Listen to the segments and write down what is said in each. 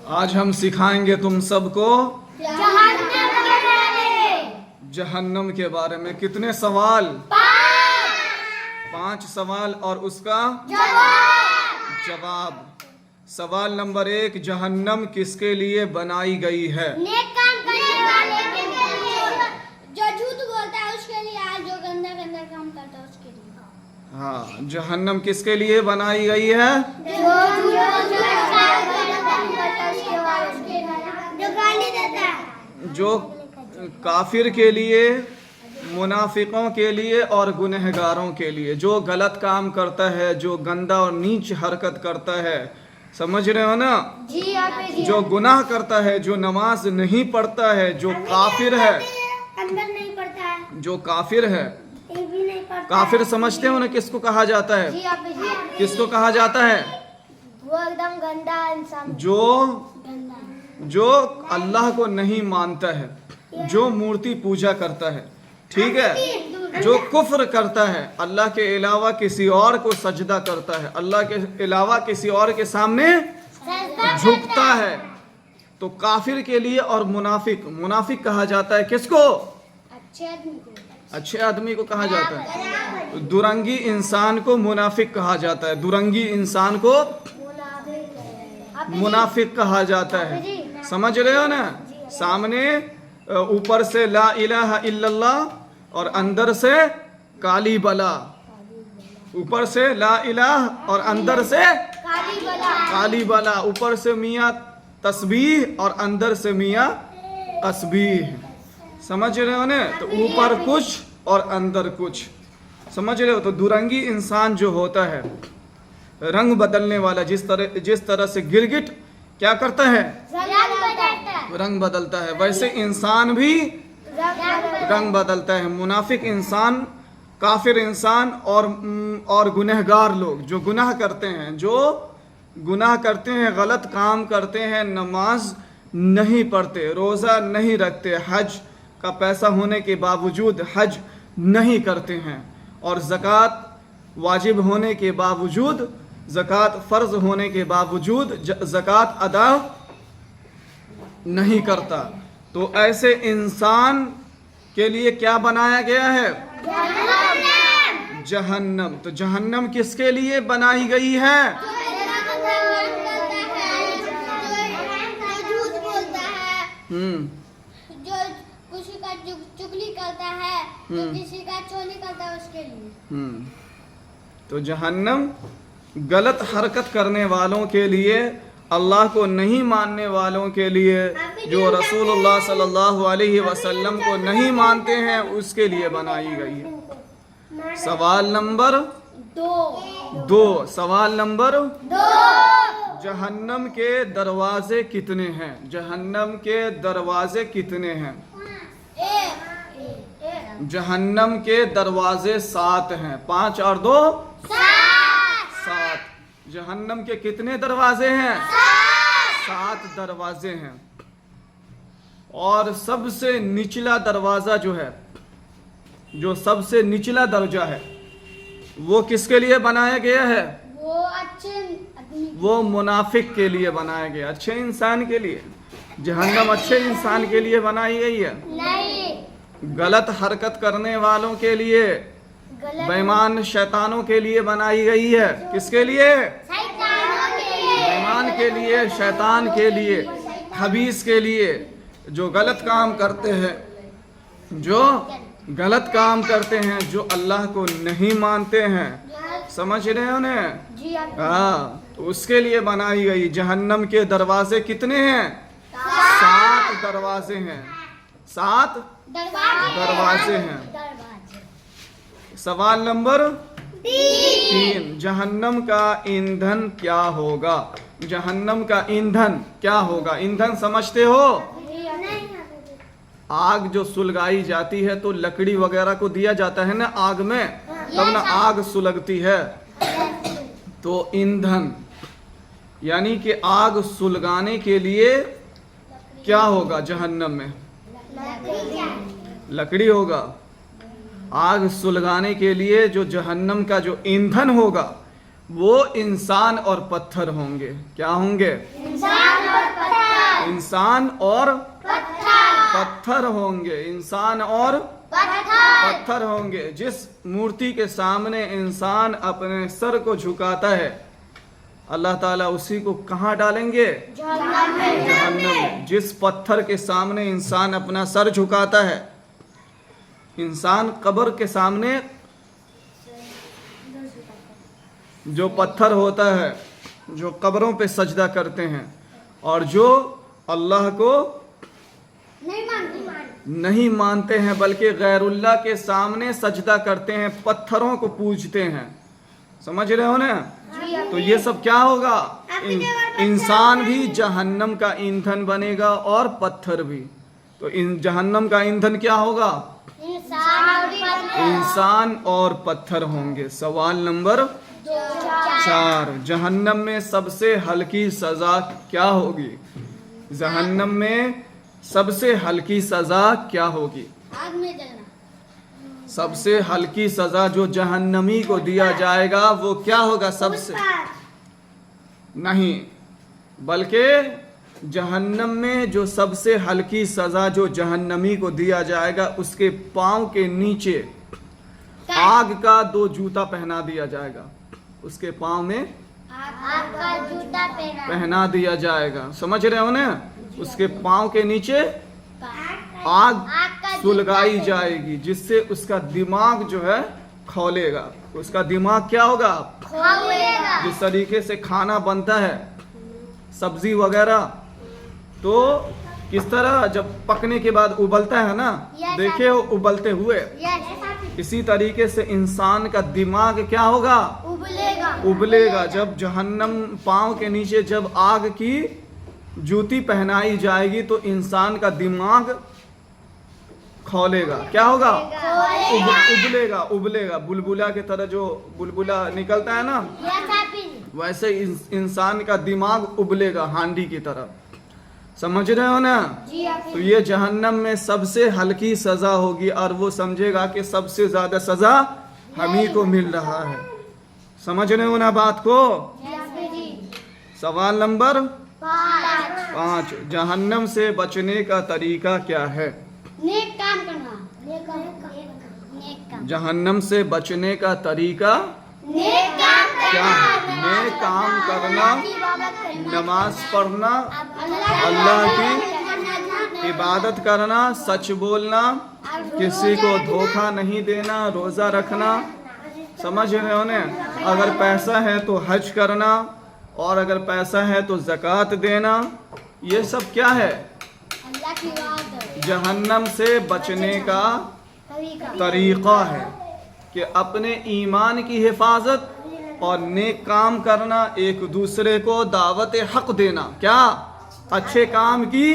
آج ہم سکھائیں گے تم سب کو جہنم کے بارے میں. کتنے سوال؟ 5 سوال اور اس کا جواب. سوال نمبر 1، جہنم کس کے لیے بنائی گئی ہے؟ نیک کام کرنے والے کے لیے، جو جھوٹ بولتا ہے اس کے لیے، جو گندا گندا کام کرتا ہے اس کے لیے. ہاں، جہنم کس کے لیے بنائی گئی ہے؟ جو کافر کے لیے، منافقوں کے لیے اور گنہگاروں کے لیے. جو غلط کام کرتا ہے، جو گندا اور نیچ حرکت کرتا ہے، سمجھ رہے ہو نا؟ جو گناہ کرتا ہے، جو نماز نہیں پڑھتا ہے، جو کافر ہے، جو کافر ہے. کافر سمجھتے ہو نا کس کو کہا جاتا ہے؟ کس کو کہا جاتا ہے؟ وہ ایک دم گندا انسان، جو اللہ کو نہیں مانتا ہے، جو مورتی پوجا کرتا ہے، ٹھیک ہے، جو کفر کرتا ہے، اللہ کے علاوہ کسی اور کو سجدہ کرتا ہے، اللہ کے علاوہ کسی اور کے سامنے جھکتا ہے. تو کافر کے لیے اور منافق کہا جاتا ہے کس کو؟ اچھے آدمی کو کہا جاتا ہے. درنگی انسان کو منافق کہا جاتا ہے. درنگی انسان کو منافق کہا جاتا ہے. سمجھ رہے ہو نا؟ سامنے اوپر سے لا الہ الا اللہ اور اندر سے کالی بلا. اوپر سے لا الہ اور اندر سے کالی بلا. اوپر سے میاں تسبیح اور اندر سے میاں قسبیح. سمجھ رہے ہو نا؟ تو اوپر کچھ اور اندر کچھ. سمجھ رہے ہو؟ تو درنگی انسان جو ہوتا ہے، رنگ بدلنے والا، جس طرح سے گرگٹ کیا کرتا ہے؟ رنگ بدلتا ہے، ویسے انسان بھی رنگ بدلتا ہے. منافق انسان، کافر انسان اور گنہگار لوگ جو گناہ کرتے ہیں، غلط کام کرتے ہیں، نماز نہیں پڑھتے، روزہ نہیں رکھتے، حج کا پیسہ ہونے کے باوجود حج نہیں کرتے ہیں، اور زکوٰۃ واجب ہونے کے باوجود، زکوٰۃ فرض ہونے کے باوجود زکوٰۃ ادا نہیں کرتا. تو ایسے انسان کے لیے کیا بنایا گیا ہے؟ جہنم. تو جہنم کس کے لیے بنائی گئی ہے؟ جو کسی کا چگلی کرتا ہے، جو کسی کا چوری کرتا ہے، اس کے لیے. تو جہنم غلط حرکت کرنے والوں کے لیے، اللہ کو نہیں ماننے والوں کے لیے، جو رسول اللہ صلی اللہ علیہ وسلم کو نہیں مانتے ہیں، اس کے لیے بنائی گئی ہے. سوال نمبر 2. سوال نمبر 2، جہنم کے دروازے کتنے ہیں؟ جہنم کے دروازے کتنے ہیں؟ جہنم کے دروازے 7 ہیں. 5 اور 2 7. جہنم کے کتنے دروازے ہیں؟ 7 دروازے ہیں. اور سب سے نچلا دروازہ جو سب سے نچلا درجہ ہے، وہ کس کے لیے بنایا گیا ہے؟ وہ منافق کے لیے بنایا گیا. اچھے انسان کے لیے جہنم اچھے انسان کے لیے بنائی گئی ہے؟ غلط حرکت کرنے والوں کے لیے، بےمان شیطانوں کے لیے بنائی گئی ہے. کس کے لیے؟ بےمان کے لیے، شیطان کے لیے، خبیث کے لیے، جو غلط کام کرتے ہیں، جو اللہ کو نہیں مانتے ہیں. سمجھ رہے ہو نا؟ ہاں، تو اس کے لیے بنائی گئی. جہنم کے دروازے کتنے ہیں؟ 7 دروازے ہیں. 7 دروازے ہیں. سوال نمبر 3، جہنم کا ایندھن کیا ہوگا؟ جہنم کا ایندھن کیا ہوگا؟ ایندھن سمجھتے ہو؟ آگ جو سلگائی جاتی ہے تو لکڑی وغیرہ کو دیا جاتا ہے نا آگ میں، تب نا آگ سلگتی ہے. تو ایندھن یعنی کہ آگ سلگانے کے لیے کیا ہوگا جہنم میں؟ لکڑی ہوگا. آگ سلگانے کے لیے جو جہنم کا جو ایندھن ہوگا وہ انسان اور پتھر ہوں گے. کیا ہوں گے؟ انسان اور پتھر. इंसान और पत्थर होंगे, इंसान और पत्थर होंगे। जिस मूर्ति के सामने इंसान अपने सर को झुकाता है, अल्लाह ताला उसी को कहाँ डालेंगे? जहन्नम में। जिस पत्थर के सामने इंसान अपना सर झुकाता है, इंसान कब्र के सामने जो पत्थर होता है, जो कब्रों पे सजदा करते हैं और जो अल्लाह को नहीं मानते हैं बल्कि गैरुल्लाह के सामने सजदा करते हैं, पत्थरों को पूजते हैं, समझ रहे हो ना? तो ये सब क्या होगा? इंसान भी जहन्नम का ईंधन बनेगा और पत्थर भी। तो इन जहन्नम का ईंधन क्या होगा? इंसान और पत्थर होंगे। सवाल नंबर 4, जहन्नम में सबसे हल्की सजा क्या होगी? जहन्नम में सबसे हल्की सजा क्या होगी? आग में जलना। सबसे हल्की सजा जो जहन्नमी को दिया जाएगा वो क्या होगा? सबसे नहीं, बल्कि जहन्नम में जो सबसे हल्की सजा जो जहन्नमी को दिया जाएगा, उसके पांव के नीचे आग का 2 जूता पहना दिया जाएगा। उसके पांव में आग का जूता पहना दिया जाएगा, समझ रहे हो ना? उसके पांव के नीचे आग सुलगाई जाएगी, जिससे उसका दिमाग जो है खौलेगा। उसका दिमाग क्या होगा? जिस तरीके से खाना बनता है, सब्जी वगैरह, तो किस तरह जब पकने के बाद उबलता है ना, देखे हो उबलते हुए, इसी तरीके से इंसान का दिमाग क्या होगा? उबलेगा। जब जहन्नम पांव के नीचे जब आग की जूती पहनाई जाएगी तो इंसान का दिमाग खौलेगा। क्या होगा? उबलेगा। बुलबुला की तरह जो बुलबुला निकलता है ना, वैसे इंसान का दिमाग उबलेगा हांडी की तरह, समझ रहे हो ना? तो ये जहन्नम में सबसे हल्की सजा होगी और वो समझेगा कि सबसे ज्यादा सजा हम ही को मिल रहा है। समझ रहे हो ना बात को? सवाल नंबर 5, जहन्नम से बचने का तरीका क्या है? नेक काम करना। जहन्नम से बचने का तरीका क्या है? नेक काम करना, नमाज पढ़ना, अल्लाह की इबादत करना, सच बोलना, किसी को धोखा नहीं देना, रोजा रखना, समझ रहे हो ना? अगर पैसा है तो हज करना, और अगर पैसा है तो ज़कात देना। ये सब क्या है? जहन्नम से बचने का तरीका है कि अपने ईमान की हिफाजत और नेक काम करना, एक दूसरे को दावत हक देना। क्या? अच्छे काम की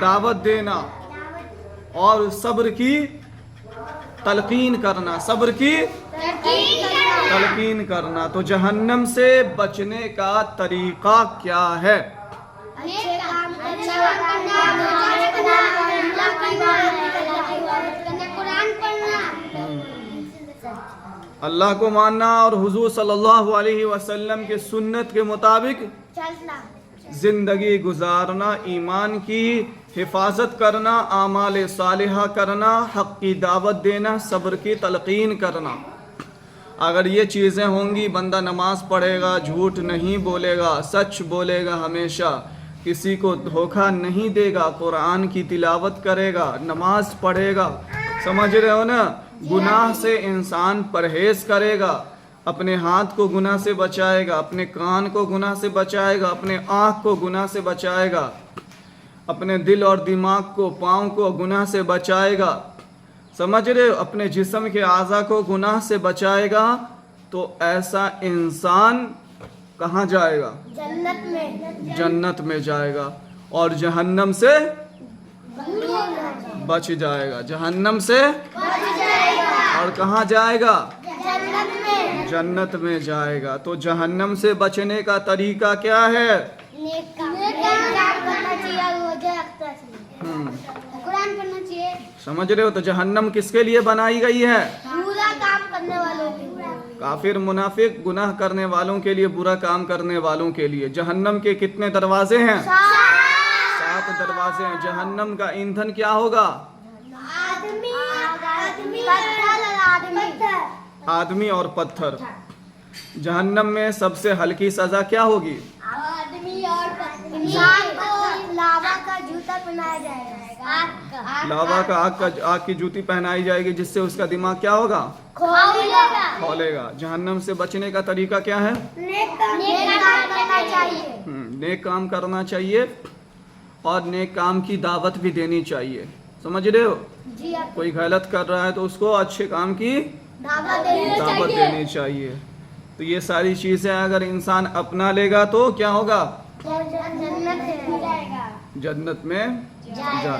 दावत देना और सब्र की तलकीन करना, सब्र की तलकीन करना। तो जहन्नम से बचने का तरीका क्या है? अल्लाह को मानना और हुजूर सल्लल्लाहु अलैहि वसल्लम के सुन्नत के मुताबिक जिंदगी गुजारना, ईमान की हिफाजत करना, आमाल सालिहा करना, हक की दावत देना, सब्र की तलकीन करना। अगर ये चीज़ें होंगी, बंदा नमाज पढ़ेगा, झूठ नहीं बोलेगा, सच बोलेगा, हमेशा किसी को धोखा नहीं देगा, कुरान की तिलावत करेगा, नमाज पढ़ेगा, समझ रहे हो ना? गुनाह से इंसान परहेज करेगा, अपने हाथ को गुनाह से बचाएगा, अपने कान को गुनाह से बचाएगा, अपने आँख को गुनाह से बचाएगा, अपने दिल और दिमाग को, पाँव को गुनाह से बचाएगा, समझ रहे हो? अपने जिस्म के आज़ा को गुनाह से बचाएगा, तो ऐसा इंसान कहाँ जाएगा? जन्नत में जाएगा और जहन्नम से बच जाएगा। जहन्नम से और कहाँ जाएगा? जन्नत में जाएगा। तो जहन्नम से बचने का तरीका क्या है? कुरान पढ़ना चाहिए। समझ रहे हो? तो जहन्नम किसके लिए बनाई गई है? बुरा काम करने वालों के लिए। काफिर मुनाफिक गुनाह करने वालों के लिए, बुरा काम करने वालों के लिए। जहन्नम के कितने दरवाजे हैं? 7 दरवाजे हैं। जहन्नम का ईंधन क्या होगा? आदमी और पत्थर। जहन्नम में सबसे हल्की सजा क्या होगी? आदमी और इंसान को लावा का जूता पहनाया जाएगा। लावा का आग की जूती पहनाई जाएगी, जिससे उसका दिमाग क्या होगा? खोलेगा। जहन्नम से बचने का तरीका क्या है? नेक काम करना चाहिए। नेक काम करना चाहिए और नेक काम की दावत भी देनी चाहिए। समझ रहे हो? जी आप कोई गलत कर रहा है तो उसको अच्छे काम की दावत दावत देनी चाहिए। तो ये सारी चीजें अगर इंसान अपना लेगा तो क्या होगा? जन्नत में जाएगा। जन्नत में जाएगा।